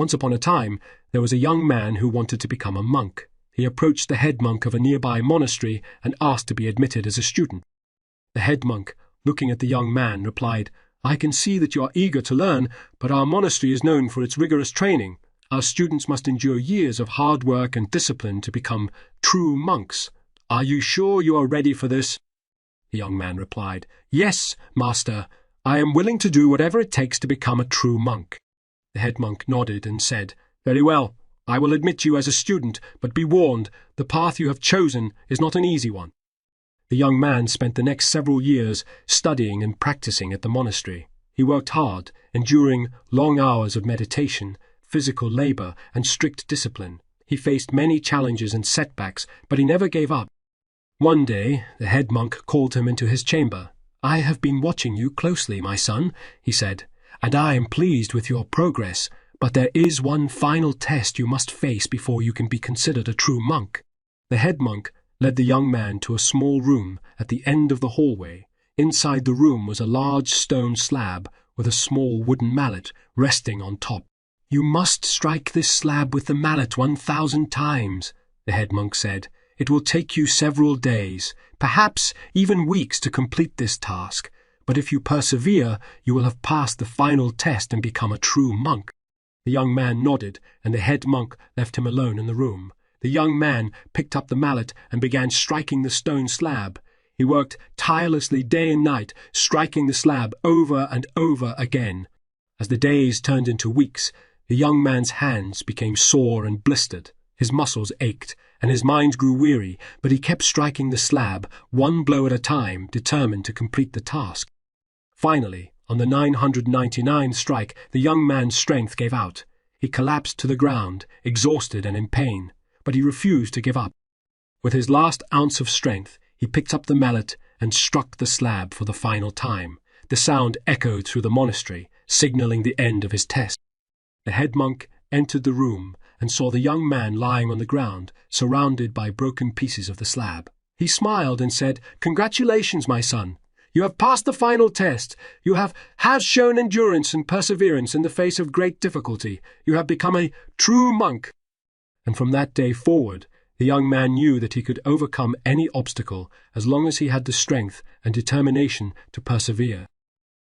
Once upon a time, there was a young man who wanted to become a monk. He approached the head monk of a nearby monastery and asked to be admitted as a student. The head monk, looking at the young man, replied, "I can see that you are eager to learn, but our monastery is known for its rigorous training. Our students must endure years of hard work and discipline to become true monks. Are you sure you are ready for this?" The young man replied, "Yes, master. I am willing to do whatever it takes to become a true monk." The head monk nodded and said, "Very well. I will admit you as a student, but be warned, the path you have chosen is not an easy one." The young man spent the next several years studying and practicing at the monastery. He worked hard, enduring long hours of meditation, physical labor, and strict discipline. He faced many challenges and setbacks, but he never gave up. One day, the head monk called him into his chamber. "I have been watching you closely, my son," he said, "and I am pleased with your progress, but there is one final test you must face before you can be considered a true monk." The head monk led the young man to a small room at the end of the hallway. Inside the room was a large stone slab with a small wooden mallet resting on top. "You must strike this slab with the mallet 1,000 times, the head monk said. "It will take you several days, perhaps even weeks, to complete this task, but if you persevere, you will have passed the final test and become a true monk." The young man nodded, and the head monk left him alone in the room. The young man picked up the mallet and began striking the stone slab. He worked tirelessly day and night, striking the slab over and over again. As the days turned into weeks, the young man's hands became sore and blistered. His muscles ached, and his mind grew weary, but he kept striking the slab, one blow at a time, determined to complete the task. Finally, on the 999th strike, the young man's strength gave out. He collapsed to the ground, exhausted and in pain, but he refused to give up. With his last ounce of strength, he picked up the mallet and struck the slab for the final time. The sound echoed through the monastery, signaling the end of his test. The head monk entered the room and saw the young man lying on the ground, surrounded by broken pieces of the slab. He smiled and said, "Congratulations, my son. You have passed the final test. You have shown endurance and perseverance in the face of great difficulty. You have become a true monk." And from that day forward, the young man knew that he could overcome any obstacle as long as he had the strength and determination to persevere.